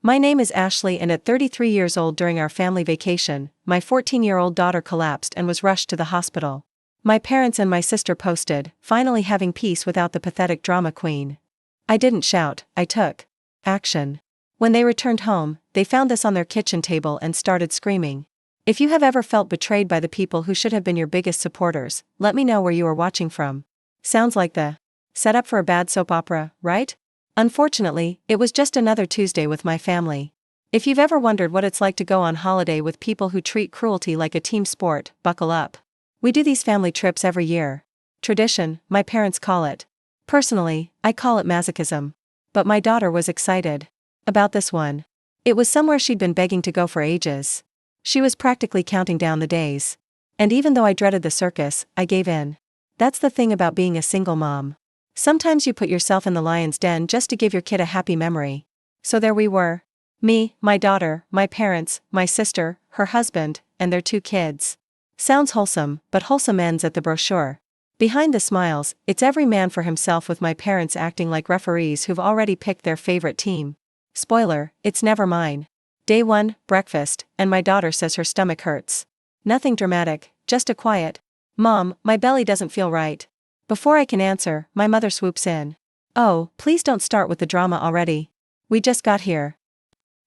My name is Ashley, and at 33 years old during our family vacation, my 14-year-old daughter collapsed and was rushed to the hospital. My parents and my sister posted, finally having peace without the pathetic drama queen. I didn't shout, I took action. When they returned home, they found this on their kitchen table and started screaming. If you have ever felt betrayed by the people who should have been your biggest supporters, let me know where you are watching from. Sounds like the setup for a bad soap opera, right? Unfortunately, it was just another Tuesday with my family. If you've ever wondered what it's like to go on holiday with people who treat cruelty like a team sport, buckle up. We do these family trips every year. Tradition, my parents call it. Personally, I call it masochism. But my daughter was excited about this one. It was somewhere she'd been begging to go for ages. She was practically counting down the days. And even though I dreaded the circus, I gave in. That's the thing about being a single mom. Sometimes you put yourself in the lion's den just to give your kid a happy memory. So there we were. Me, my daughter, my parents, my sister, her husband, and their 2 kids. Sounds wholesome, but wholesome ends at the brochure. Behind the smiles, it's every man for himself, with my parents acting like referees who've already picked their favorite team. Spoiler, it's never mine. Day 1, breakfast, and my daughter says her stomach hurts. Nothing dramatic, just a quiet, "Mom, my belly doesn't feel right." Before I can answer, my mother swoops in. "Oh, please don't start with the drama already. We just got here."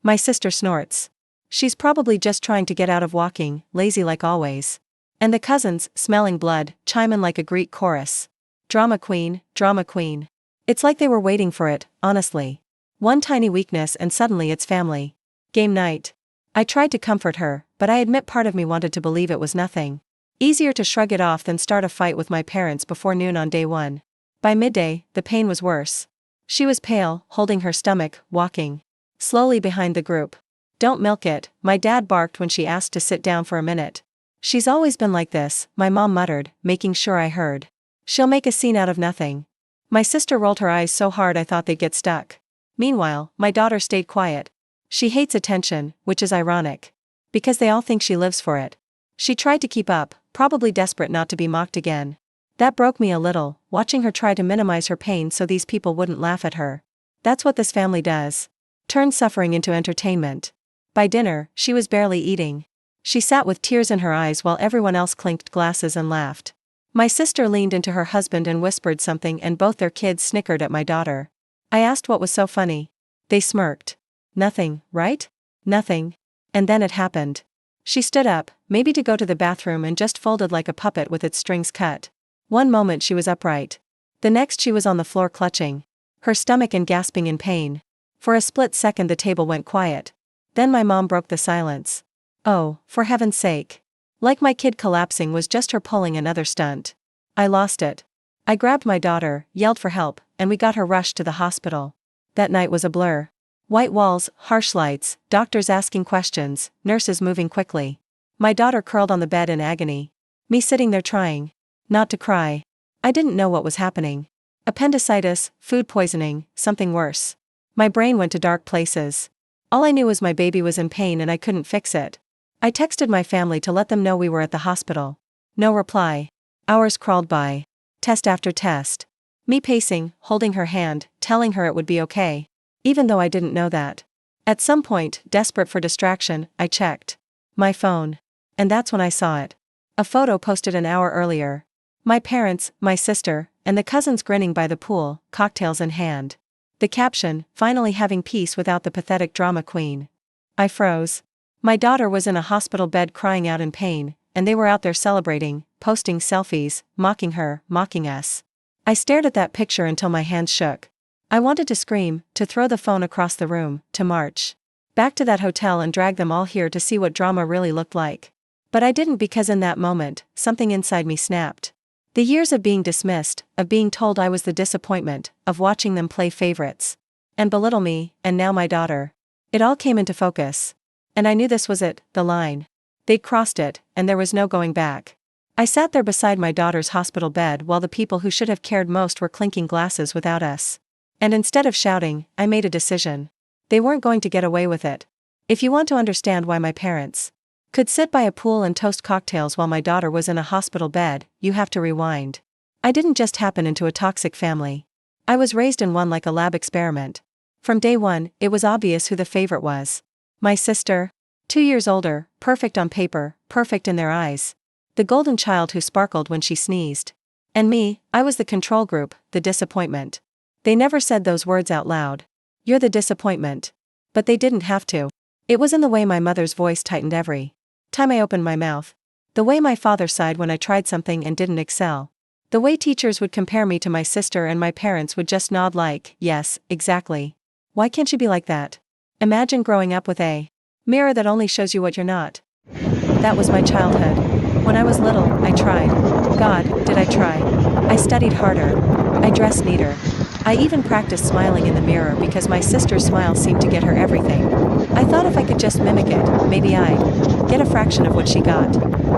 My sister snorts. She's probably just trying to get out of walking, lazy like always. And the cousins, smelling blood, chime in like a Greek chorus. Drama queen, drama queen. It's like they were waiting for it, honestly. One tiny weakness and suddenly it's family. Game night. I tried to comfort her, but I admit part of me wanted to believe it was nothing. Easier to shrug it off than start a fight with my parents before noon on day 1. By midday, the pain was worse. She was pale, holding her stomach, walking slowly behind the group. "Don't milk it," my dad barked when she asked to sit down for a minute. "She's always been like this," my mom muttered, making sure I heard. "She'll make a scene out of nothing." My sister rolled her eyes so hard I thought they'd get stuck. Meanwhile, my daughter stayed quiet. She hates attention, which is ironic. Because they all think she lives for it. She tried to keep up, probably desperate not to be mocked again. That broke me a little, watching her try to minimize her pain so these people wouldn't laugh at her. That's what this family does. Turn suffering into entertainment. By dinner, she was barely eating. She sat with tears in her eyes while everyone else clinked glasses and laughed. My sister leaned into her husband and whispered something, and both their kids snickered at my daughter. I asked what was so funny. They smirked. "Nothing, right? Nothing." And then it happened. She stood up, maybe to go to the bathroom, and just folded like a puppet with its strings cut. One moment she was upright. The next she was on the floor clutching her stomach and gasping in pain. For a split second the table went quiet. Then my mom broke the silence. "Oh, for heaven's sake." Like my kid collapsing was just her pulling another stunt. I lost it. I grabbed my daughter, yelled for help, and we got her rushed to the hospital. That night was a blur. White walls, harsh lights, doctors asking questions, nurses moving quickly. My daughter curled on the bed in agony. Me sitting there trying not to cry. I didn't know what was happening. Appendicitis, food poisoning, something worse. My brain went to dark places. All I knew was my baby was in pain and I couldn't fix it. I texted my family to let them know we were at the hospital. No reply. Hours crawled by. Test after test. Me pacing, holding her hand, telling her it would be okay. Even though I didn't know that. At some point, desperate for distraction, I checked my phone. And that's when I saw it. A photo posted an hour earlier. My parents, my sister, and the cousins grinning by the pool, cocktails in hand. The caption, "Finally having peace without the pathetic drama queen." I froze. My daughter was in a hospital bed crying out in pain, and they were out there celebrating, posting selfies, mocking her, mocking us. I stared at that picture until my hands shook. I wanted to scream, to throw the phone across the room, to march back to that hotel and drag them all here to see what drama really looked like. But I didn't, because in that moment, something inside me snapped. The years of being dismissed, of being told I was the disappointment, of watching them play favorites and belittle me, and now my daughter. It all came into focus. And I knew this was it, the line. They'd crossed it, and there was no going back. I sat there beside my daughter's hospital bed while the people who should have cared most were clinking glasses without us. And instead of shouting, I made a decision. They weren't going to get away with it. If you want to understand why my parents could sit by a pool and toast cocktails while my daughter was in a hospital bed, you have to rewind. I didn't just happen into a toxic family. I was raised in one like a lab experiment. From day one, it was obvious who the favorite was. My sister. 2 years older, perfect on paper, perfect in their eyes. The golden child who sparkled when she sneezed. And me, I was the control group, the disappointment. They never said those words out loud. You're the disappointment. But they didn't have to. It was in the way my mother's voice tightened every time I opened my mouth. The way my father sighed when I tried something and didn't excel. The way teachers would compare me to my sister and my parents would just nod like, yes, exactly. Why can't you be like that? Imagine growing up with a mirror that only shows you what you're not. That was my childhood. When I was little, I tried. God, did I try. I studied harder. I dressed neater. I even practiced smiling in the mirror because my sister's smile seemed to get her everything. I thought if I could just mimic it, maybe I'd get a fraction of what she got.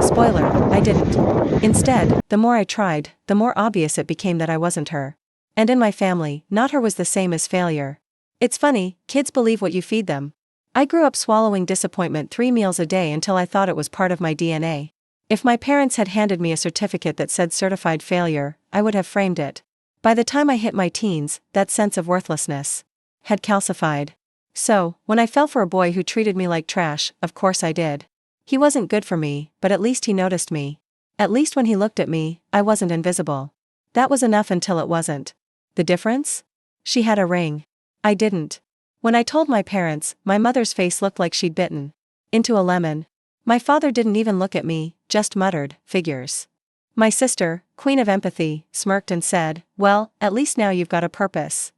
Spoiler, I didn't. Instead, the more I tried, the more obvious it became that I wasn't her. And in my family, not her was the same as failure. It's funny, kids believe what you feed them. I grew up swallowing disappointment 3 meals a day until I thought it was part of my DNA. If my parents had handed me a certificate that said certified failure, I would have framed it. By the time I hit my teens, that sense of worthlessness had calcified. So, when I fell for a boy who treated me like trash, of course I did. He wasn't good for me, but at least he noticed me. At least when he looked at me, I wasn't invisible. That was enough until it wasn't. The difference? She had a ring. I didn't. When I told my parents, my mother's face looked like she'd bitten into a lemon. My father didn't even look at me, just muttered, figures. My sister, queen of empathy, smirked and said, well, at least now you've got a purpose.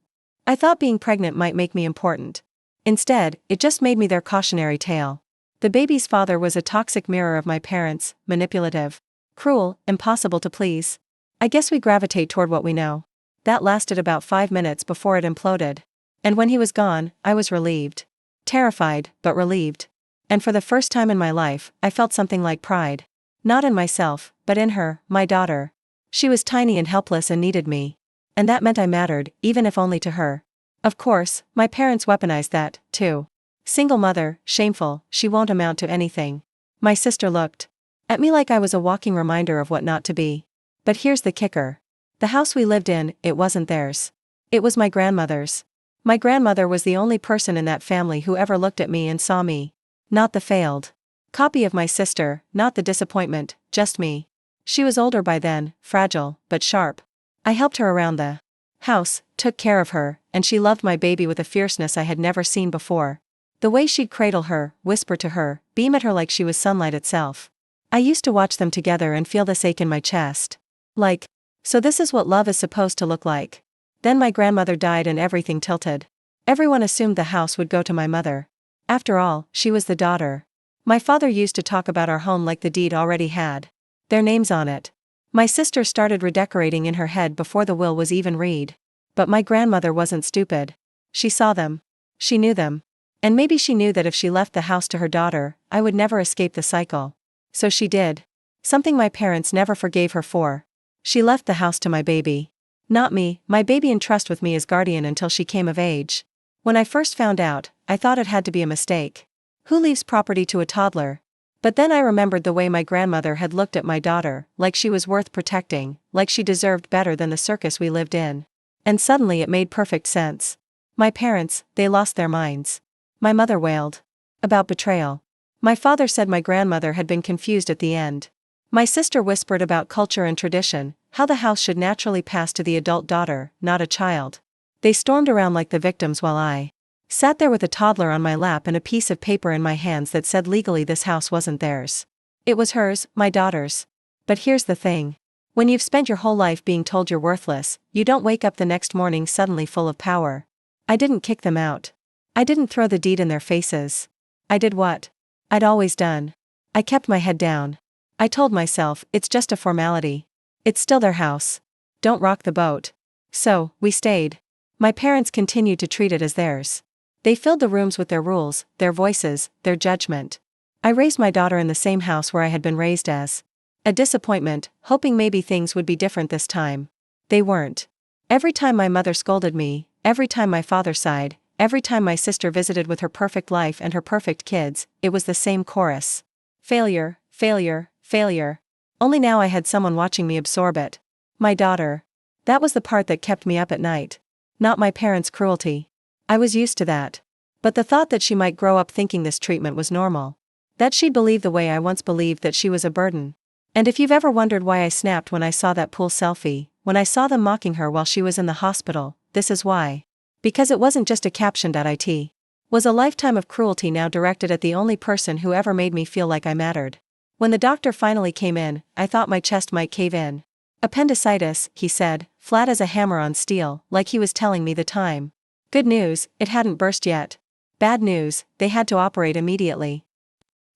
I thought being pregnant might make me important. Instead, it just made me their cautionary tale. The baby's father was a toxic mirror of my parents, manipulative, cruel, impossible to please. I guess we gravitate toward what we know. That lasted about 5 minutes before it imploded. And when he was gone, I was relieved. Terrified, but relieved. And for the first time in my life, I felt something like pride. Not in myself, but in her, my daughter. She was tiny and helpless and needed me. And that meant I mattered, even if only to her. Of course, my parents weaponized that, too. Single mother, shameful, she won't amount to anything. My sister looked at me like I was a walking reminder of what not to be. But here's the kicker. The house we lived in, it wasn't theirs. It was my grandmother's. My grandmother was the only person in that family who ever looked at me and saw me. Not the failed copy of my sister, not the disappointment, just me. She was older by then, fragile, but sharp. I helped her around the house, took care of her, and she loved my baby with a fierceness I had never seen before. The way she'd cradle her, whisper to her, beam at her like she was sunlight itself. I used to watch them together and feel this ache in my chest. Like, so this is what love is supposed to look like. Then my grandmother died and everything tilted. Everyone assumed the house would go to my mother. After all, she was the daughter. My father used to talk about our home like the deed already had their names on it. My sister started redecorating in her head before the will was even read. But my grandmother wasn't stupid. She saw them. She knew them. And maybe she knew that if she left the house to her daughter, I would never escape the cycle. So she did. Something my parents never forgave her for. She left the house to my baby. Not me, my baby in trust with me as guardian until she came of age. When I first found out, I thought it had to be a mistake. Who leaves property to a toddler? But then I remembered the way my grandmother had looked at my daughter, like she was worth protecting, like she deserved better than the circus we lived in. And suddenly it made perfect sense. My parents, they lost their minds. My mother wailed about betrayal. My father said my grandmother had been confused at the end. My sister whispered about culture and tradition, how the house should naturally pass to the adult daughter, not a child. They stormed around like the victims while I sat there with a toddler on my lap and a piece of paper in my hands that said legally this house wasn't theirs. It was hers, my daughter's. But here's the thing. When you've spent your whole life being told you're worthless, you don't wake up the next morning suddenly full of power. I didn't kick them out. I didn't throw the deed in their faces. I did what I'd always done. I kept my head down. I told myself, it's just a formality. It's still their house. Don't rock the boat. So, we stayed. My parents continued to treat it as theirs. They filled the rooms with their rules, their voices, their judgment. I raised my daughter in the same house where I had been raised as a disappointment, hoping maybe things would be different this time. They weren't. Every time my mother scolded me, every time my father sighed, every time my sister visited with her perfect life and her perfect kids, it was the same chorus. Failure, failure, failure. Only now I had someone watching me absorb it. My daughter. That was the part that kept me up at night. Not my parents' cruelty. I was used to that. But the thought that she might grow up thinking this treatment was normal. That she'd believe the way I once believed that she was a burden. And if you've ever wondered why I snapped when I saw that pool selfie, when I saw them mocking her while she was in the hospital, this is why. Because it wasn't just a caption. It was a lifetime of cruelty now directed at the only person who ever made me feel like I mattered. When the doctor finally came in, I thought my chest might cave in. Appendicitis, he said, flat as a hammer on steel, like he was telling me the time. Good news, it hadn't burst yet. Bad news, they had to operate immediately.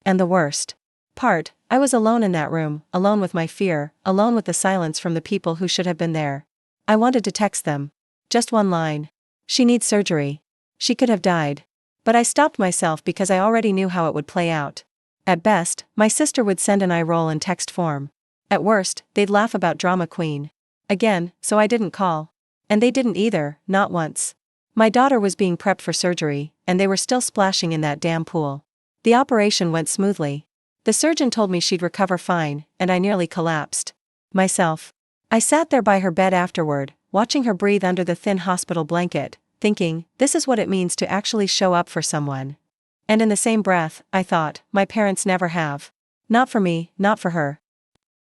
And the worst part, I was alone in that room, alone with my fear, alone with the silence from the people who should have been there. I wanted to text them. Just one line. She needs surgery. She could have died. But I stopped myself because I already knew how it would play out. At best, my sister would send an eye roll in text form. At worst, they'd laugh about drama queen. Again, so I didn't call. And they didn't either, not once. My daughter was being prepped for surgery, and they were still splashing in that damn pool. The operation went smoothly. The surgeon told me she'd recover fine, and I nearly collapsed. Myself. I sat there by her bed afterward, watching her breathe under the thin hospital blanket, thinking, this is what it means to actually show up for someone. And in the same breath, I thought, my parents never have. Not for me, not for her.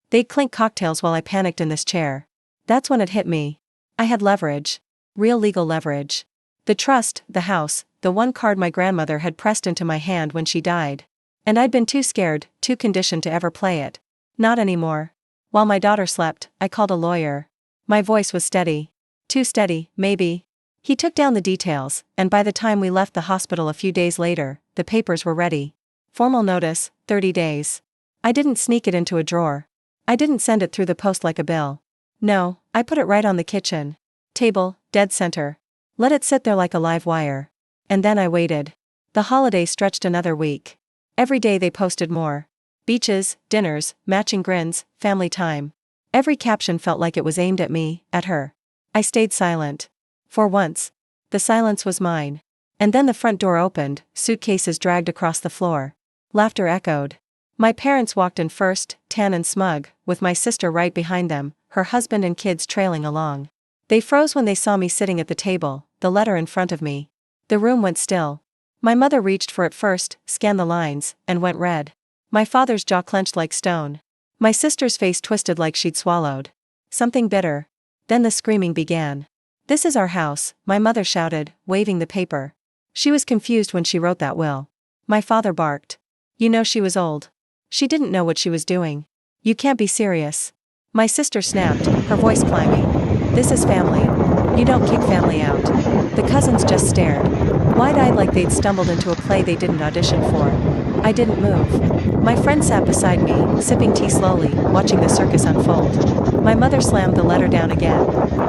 They'd clink cocktails while I panicked in this chair. That's when it hit me. I had leverage. Real legal leverage. The trust, the house, the one card my grandmother had pressed into my hand when she died. And I'd been too scared, too conditioned to ever play it. Not anymore. While my daughter slept, I called a lawyer. My voice was steady. Too steady, maybe. He took down the details, and by the time we left the hospital a few days later, the papers were ready. Formal notice, 30 days. I didn't sneak it into a drawer. I didn't send it through the post like a bill. No, I put it right on the kitchen table, dead center. Let it sit there like a live wire. And then I waited. The holiday stretched another week. Every day they posted more. Beaches, dinners, matching grins, family time. Every caption felt like it was aimed at me, at her. I stayed silent. For once. The silence was mine. And then the front door opened, suitcases dragged across the floor. Laughter echoed. My parents walked in first, tan and smug, with my sister right behind them, her husband and kids trailing along. They froze when they saw me sitting at the table, the letter in front of me. The room went still. My mother reached for it first, scanned the lines, and went red. My father's jaw clenched like stone. My sister's face twisted like she'd swallowed something bitter. Then the screaming began. This is our house, my mother shouted, waving the paper. She was confused when she wrote that will. My father barked. You know she was old. She didn't know what she was doing. You can't be serious. My sister snapped, her voice climbing. This is family. You don't kick family out. The cousins just stared. Wide-eyed like they'd stumbled into a play they didn't audition for. I didn't move. My friend sat beside me, sipping tea slowly, watching the circus unfold. My mother slammed the letter down again.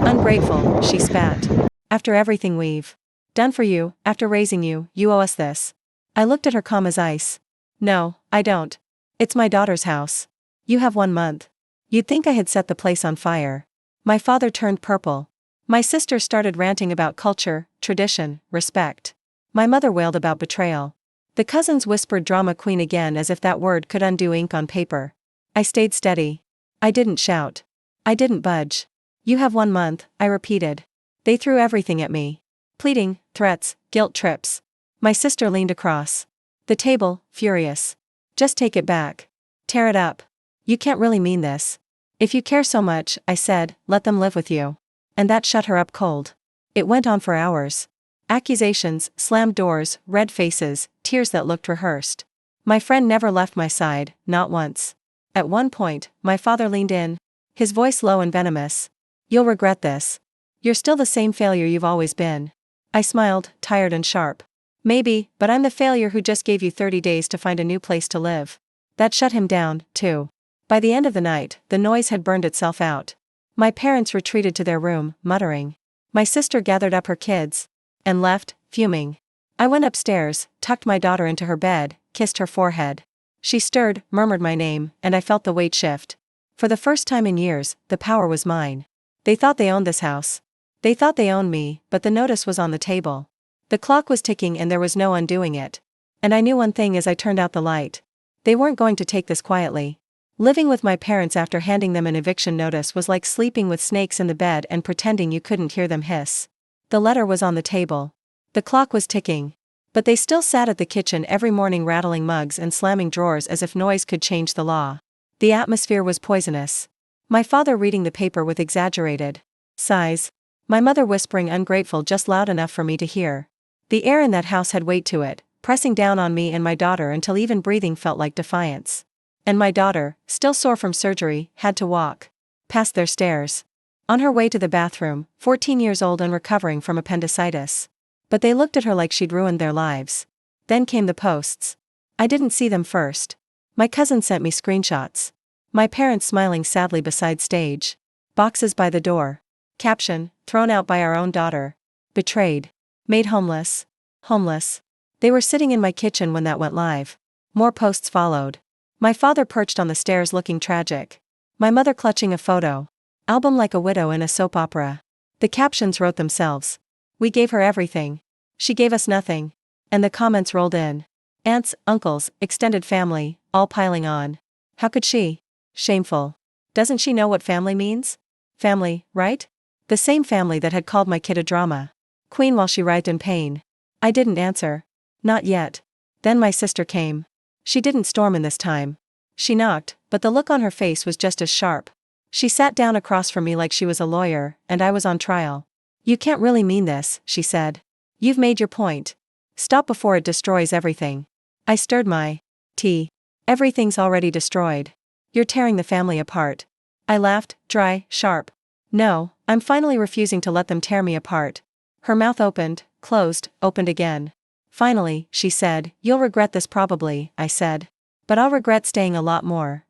Ungrateful, she spat. After everything we've done for you, after raising you, you owe us this. I looked at her calm as ice. No, I don't. It's my daughter's house. You have 1 month. You'd think I had set the place on fire. My father turned purple. My sister started ranting about culture, tradition, respect. My mother wailed about betrayal. The cousins whispered drama queen again as if that word could undo ink on paper. I stayed steady. I didn't shout. I didn't budge. You have 1 month, I repeated. They threw everything at me. Pleading, threats, guilt trips. My sister leaned across the table, furious. Just take it back. Tear it up. You can't really mean this. If you care so much, I said, let them live with you. And that shut her up cold. It went on for hours. Accusations, slammed doors, red faces, tears that looked rehearsed. My friend never left my side, not once. At one point, my father leaned in, his voice low and venomous. You'll regret this. You're still the same failure you've always been. I smiled, tired and sharp. Maybe, but I'm the failure who just gave you 30 days to find a new place to live. That shut him down, too. By the end of the night, the noise had burned itself out. My parents retreated to their room, muttering. My sister gathered up her kids and left, fuming. I went upstairs, tucked my daughter into her bed, kissed her forehead. She stirred, murmured my name, and I felt the weight shift. For the first time in years, the power was mine. They thought they owned this house. They thought they owned me, but the notice was on the table. The clock was ticking and there was no undoing it. And I knew one thing as I turned out the light. They weren't going to take this quietly. Living with my parents after handing them an eviction notice was like sleeping with snakes in the bed and pretending you couldn't hear them hiss. The letter was on the table. The clock was ticking. But they still sat at the kitchen every morning rattling mugs and slamming drawers as if noise could change the law. The atmosphere was poisonous. My father reading the paper with exaggerated sighs. My mother whispering ungrateful just loud enough for me to hear. The air in that house had weight to it, pressing down on me and my daughter until even breathing felt like defiance. And my daughter, still sore from surgery, had to walk past their stairs. On her way to the bathroom, 14 years old and recovering from appendicitis. But they looked at her like she'd ruined their lives. Then came the posts. I didn't see them first. My cousin sent me screenshots. My parents smiling sadly beside stage. Boxes by the door. Caption, thrown out by our own daughter. Betrayed. Made homeless. Homeless. They were sitting in my kitchen when that went live. More posts followed. My father perched on the stairs looking tragic. My mother clutching a photo. Album like a widow in a soap opera. The captions wrote themselves. We gave her everything. She gave us nothing. And the comments rolled in. Aunts, uncles, extended family, all piling on. How could she? Shameful. Doesn't she know what family means? Family, right? The same family that had called my kid a drama queen while she writhed in pain. I didn't answer. Not yet. Then my sister came. She didn't storm in this time. She knocked, but the look on her face was just as sharp. She sat down across from me like she was a lawyer, and I was on trial. You can't really mean this, she said. You've made your point. Stop before it destroys everything. I stirred my tea. Everything's already destroyed. You're tearing the family apart. I laughed, dry, sharp. No, I'm finally refusing to let them tear me apart. Her mouth opened, closed, opened again. Finally, she said, you'll regret this probably, I said. But I'll regret staying a lot more.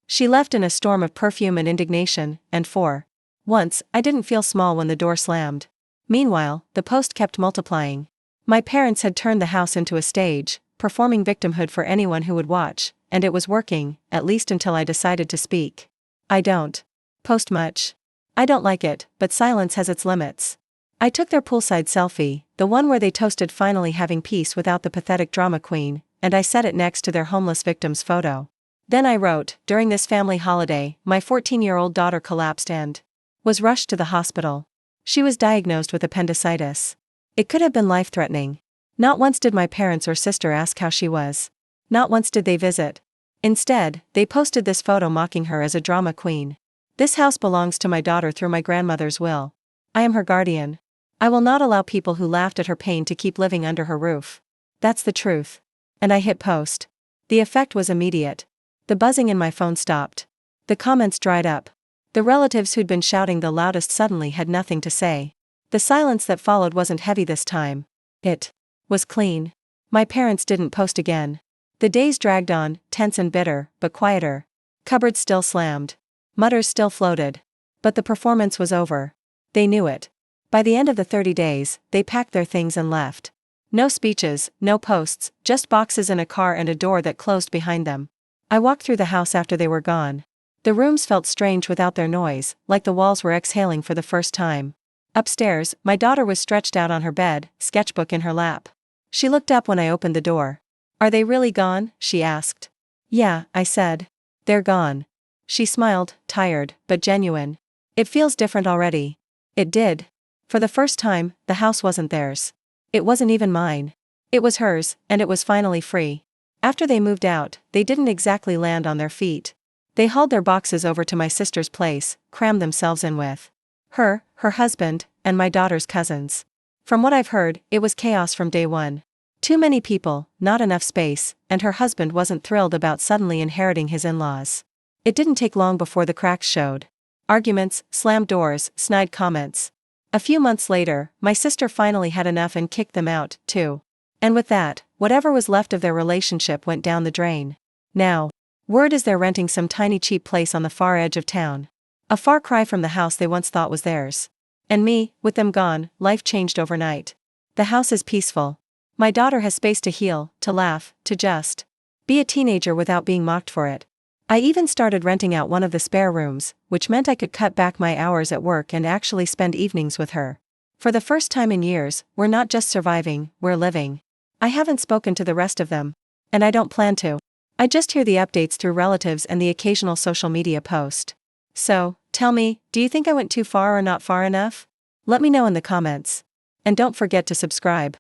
She left in a storm of perfume and indignation, and for once, I didn't feel small when the door slammed. Meanwhile, the post kept multiplying. My parents had turned the house into a stage, performing victimhood for anyone who would watch, and it was working, at least until I decided to speak. I don't post much. I don't like it, but silence has its limits. I took their poolside selfie, the one where they toasted finally having peace without the pathetic drama queen, and I set it next to their homeless victim's photo. Then I wrote, during this family holiday, my 14-year-old daughter collapsed and was rushed to the hospital. She was diagnosed with appendicitis. It could have been life-threatening. Not once did my parents or sister ask how she was. Not once did they visit. Instead, they posted this photo mocking her as a drama queen. This house belongs to my daughter through my grandmother's will. I am her guardian. I will not allow people who laughed at her pain to keep living under her roof. That's the truth. And I hit post. The effect was immediate. The buzzing in my phone stopped. The comments dried up. The relatives who'd been shouting the loudest suddenly had nothing to say. The silence that followed wasn't heavy this time. It was clean. My parents didn't post again. The days dragged on, tense and bitter, but quieter. Cupboards still slammed. Mutters still floated. But the performance was over. They knew it. By the end of the 30 days, they packed their things and left. No speeches, no posts, just boxes in a car and a door that closed behind them. I walked through the house after they were gone. The rooms felt strange without their noise, like the walls were exhaling for the first time. Upstairs, my daughter was stretched out on her bed, sketchbook in her lap. She looked up when I opened the door. Are they really gone? She asked. Yeah, I said. They're gone. She smiled, tired, but genuine. It feels different already. It did. For the first time, the house wasn't theirs. It wasn't even mine. It was hers, and it was finally free. After they moved out, they didn't exactly land on their feet. They hauled their boxes over to my sister's place, crammed themselves in with her husband, and my daughter's cousins. From what I've heard, it was chaos from day one. Too many people, not enough space, and her husband wasn't thrilled about suddenly inheriting his in-laws. It didn't take long before the cracks showed. Arguments, slammed doors, snide comments. A few months later, my sister finally had enough and kicked them out, too. And with that, whatever was left of their relationship went down the drain. Now, word is they're renting some tiny cheap place on the far edge of town. A far cry from the house they once thought was theirs. And me, with them gone, life changed overnight. The house is peaceful. My daughter has space to heal, to laugh, to just be a teenager without being mocked for it. I even started renting out one of the spare rooms, which meant I could cut back my hours at work and actually spend evenings with her. For the first time in years, we're not just surviving, we're living. I haven't spoken to the rest of them. And I don't plan to. I just hear the updates through relatives and the occasional social media post. So, tell me, do you think I went too far or not far enough? Let me know in the comments. And don't forget to subscribe.